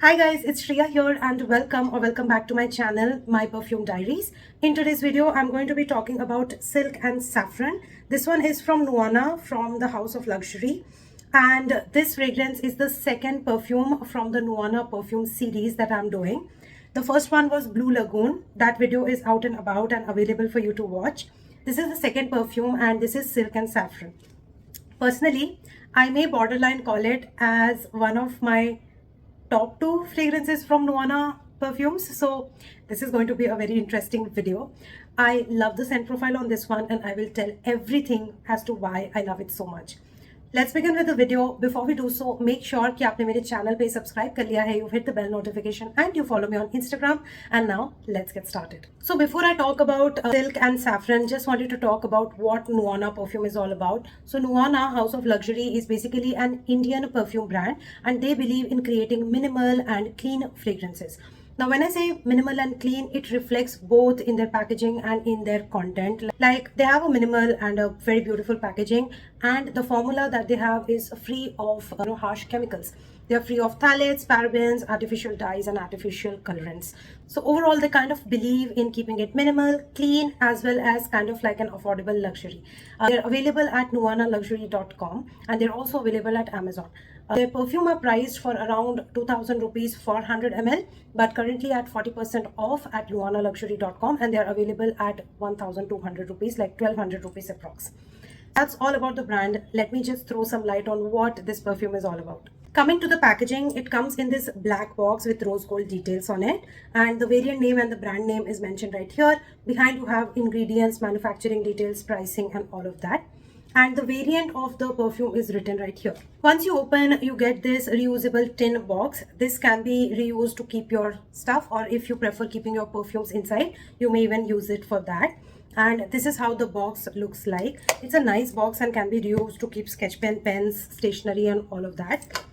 Hi guys, it's Shreya here and welcome back to my channel, My Perfume Diaries. In today's video, I'm going to be talking about Silk and Saffron. This one is from Nuana from the House of Luxury. And this fragrance is the second perfume from the Nuana perfume series that I'm doing. The first one was Blue Lagoon. That video is out and about and available for you to watch. This is the second perfume and this is Silk and Saffron. Personally, I may borderline call it as one of my top two fragrances from Nuana perfumes. So this is going to be a very interesting video. I love the scent profile on this one and I will tell everything as to why I love it so much. Let's begin with the video. Before we do so, make sure कि आपने मेरे channel पे subscribe कर लिया है, you've hit the bell notification and you follow me on Instagram. And now let's get started. So before I talk about Silk and Saffron, just wanted to talk about what Nuana perfume is all about. So Nuana House of Luxury is basically an Indian perfume brand and they believe in creating minimal and clean fragrances. Now, when I say minimal and clean, it reflects both in their packaging and in their content. Like they have a minimal and a very beautiful packaging, and the formula that they have is free of harsh chemicals. They are free of phthalates, parabens, artificial dyes, and artificial colorants. So overall, they kind of believe in keeping it minimal, clean, as well as kind of like an affordable luxury. They're available at nuanaluxury.com and they're also available at Amazon. Their perfume are priced for around 2000 rupees for 100 ml, but currently at 40% off at nuanaluxury.com and they are available at 1200 rupees, like 1200 rupees approx. That's all about the brand. Let me just throw some light on what this perfume is all about. Coming to the packaging, it comes in this black box with rose gold details on it, and the variant name and the brand name is mentioned right here. Behind you have ingredients, manufacturing details, pricing and all of that. And the variant of the perfume is written right here. Once you open, you get this reusable tin box. This can be reused to keep your stuff, or if you prefer keeping your perfumes inside, you may even use it for that. And this is how the box looks like. It's a nice box and can be reused to keep sketch pen, pens, stationery and all of that.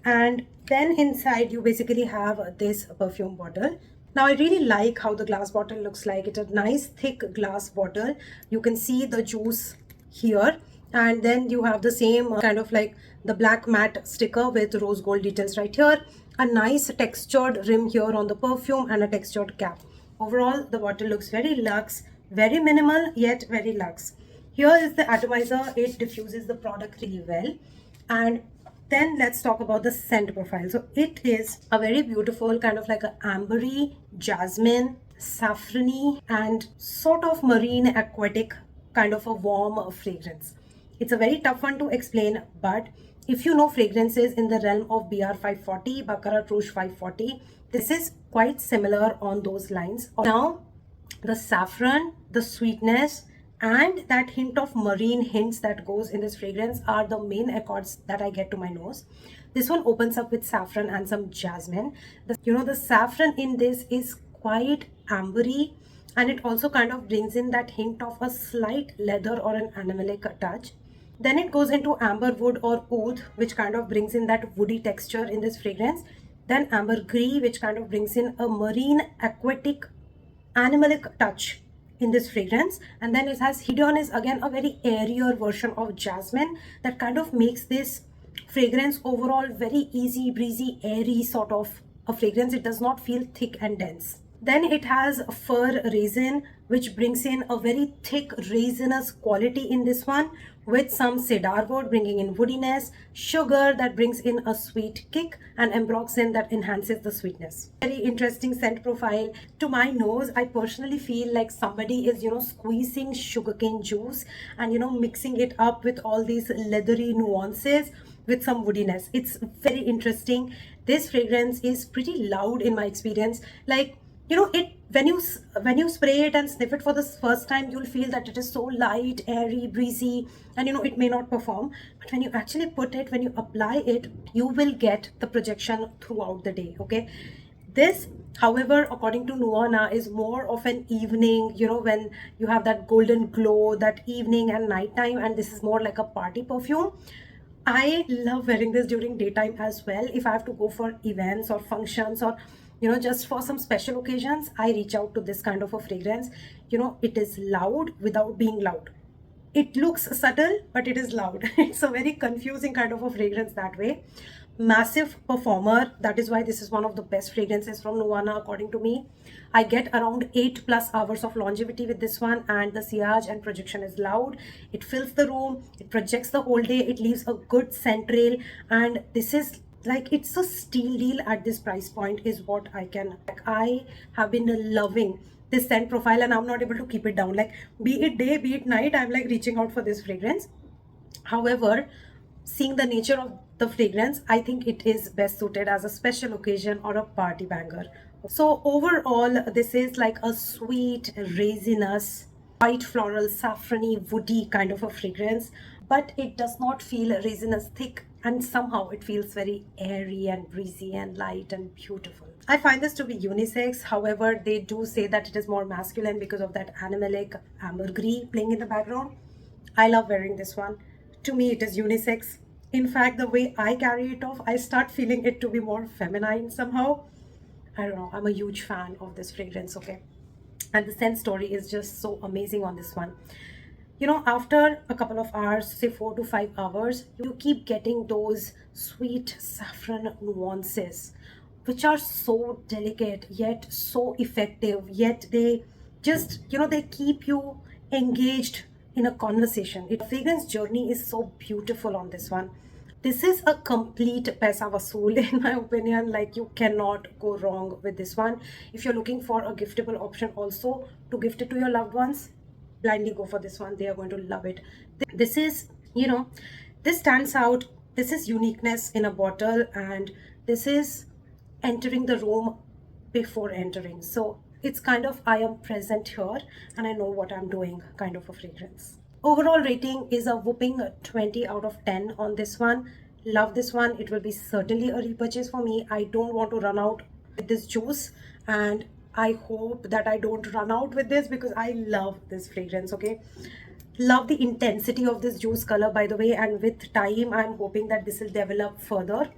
And then inside you basically have this perfume bottle. Now I really like how the glass bottle looks like. It's a nice thick glass bottle. You can see the juice here, and then you have the same kind of like the black matte sticker with rose gold details right here, a nice textured rim here on the perfume and a textured cap. Overall, the bottle looks very luxe, very minimal yet very luxe. Here is the atomizer. It diffuses the product really well. And then let's talk about the scent profile. So it is a very beautiful kind of like a ambery, jasmine, saffrony and sort of marine aquatic kind of a warm fragrance. It's a very tough one to explain, but if you know fragrances in the realm of BR 540, Baccarat Rouge 540, this is quite similar on those lines. Now, the saffron, the sweetness, and that hint of marine hints that goes in this fragrance are the main accords that I get to my nose. This one opens up with saffron and some jasmine. The saffron in this is quite ambery, and it also kind of brings in that hint of a slight leather or an animalic touch. Then it goes into amber wood or oud, which kind of brings in that woody texture in this fragrance. Then ambergris, which kind of brings in a marine aquatic animalic touch in this fragrance. And then it has Hidon is again a very airier version of jasmine that kind of makes this fragrance overall very easy breezy airy sort of a fragrance. It does not feel thick and dense. Then it has fir raisin, which brings in a very thick resinous quality in this one, with some cedar wood bringing in woodiness, sugar that brings in a sweet kick, and ambroxan that enhances the sweetness. Very interesting scent profile. To my nose, I personally feel like somebody is, squeezing sugarcane juice and, mixing it up with all these leathery nuances with some woodiness. It's very interesting. This fragrance is pretty loud in my experience. Like, it when you spray it and sniff it for the first time, you'll feel that it is so light, airy, breezy, and it may not perform. But when you actually put it, when you apply it, you will get the projection throughout the day. Okay, this, however, according to Nuana, is more of an evening, when you have that golden glow, that evening and nighttime, and this is more like a party perfume. I love wearing this during daytime as well. If I have to go for events or functions or just for some special occasions, I reach out to this kind of a fragrance. It is loud without being loud. It looks subtle, but it is loud. It's a very confusing kind of a fragrance that way. massive performer. That is why this is one of the best fragrances from Nuana according to me. I get around 8+ hours of longevity with this one, and the sillage and projection is loud. It fills the room, it projects the whole day, it leaves a good scent trail, and this is like, it's a steal deal at this price point is what I can. Like, I have been loving this scent profile and I'm not able to keep it down. Like, be it day, be it night, I'm like reaching out for this fragrance. However, seeing the nature of the fragrance, I think it is best suited as a special occasion or a party banger. So overall, this is like a sweet, resinous, white floral, saffrony, woody kind of a fragrance, but it does not feel resinous thick, and somehow it feels very airy and breezy and light and beautiful. I find this to be unisex. However, they do say that it is more masculine because of that animalic ambergris playing in the background. I love wearing this one. To me, it is unisex. In fact, the way I carry it off, I start feeling it to be more feminine somehow. I don't know, I'm a huge fan of this fragrance, okay? And the scent story is just so amazing on this one. You know, after a couple of hours, say 4 to 5 hours, you keep getting those sweet saffron nuances, which are so delicate, yet so effective, yet they just, you know, they keep you engaged in a conversation. The fragrance journey is so beautiful on this one. This is a complete paisa vasool in my opinion. Like, you cannot go wrong with this one. If you're looking for a giftable option also to gift it to your loved ones, blindly go for this one. They are going to love it. This is, you know, this stands out. This is uniqueness in a bottle, and this is entering the room before entering. So it's kind of, I am present here and I know what I'm doing kind of a fragrance. Overall rating is a whooping 20 out of 10 on this one. Love this one. It will be certainly a repurchase for me. I don't want to run out with this juice, and I hope that I don't run out with this because I love this fragrance, okay? Love the intensity of this juice color, by the way, and with time I'm hoping that this will develop further.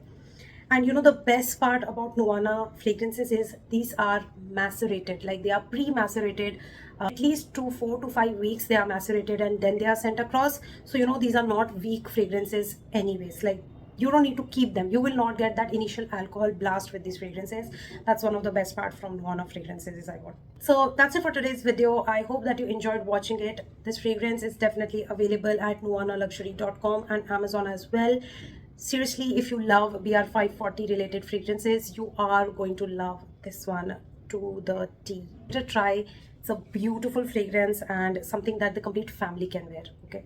And you know, the best part about Nuana fragrances is these are macerated, like they are pre-macerated. At least 4 to 5 weeks they are macerated and then they are sent across. So you know, these are not weak fragrances anyways. Like, you don't need to keep them. You will not get that initial alcohol blast with these fragrances. That's one of the best part from Nuana fragrances is I want. So that's it for today's video. I hope that you enjoyed watching it. This fragrance is definitely available at nuanaluxury.com and Amazon as well. Seriously, if you love BR540 related fragrances, you are going to love this one to the T. Give it a try. It's a beautiful fragrance and something that the complete family can wear, okay?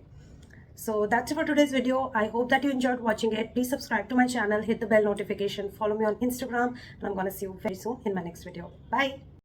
So that's it for today's video. I hope that you enjoyed watching it. Please subscribe to my channel, hit the bell notification, follow me on Instagram, and I'm gonna see you very soon in my next video. Bye.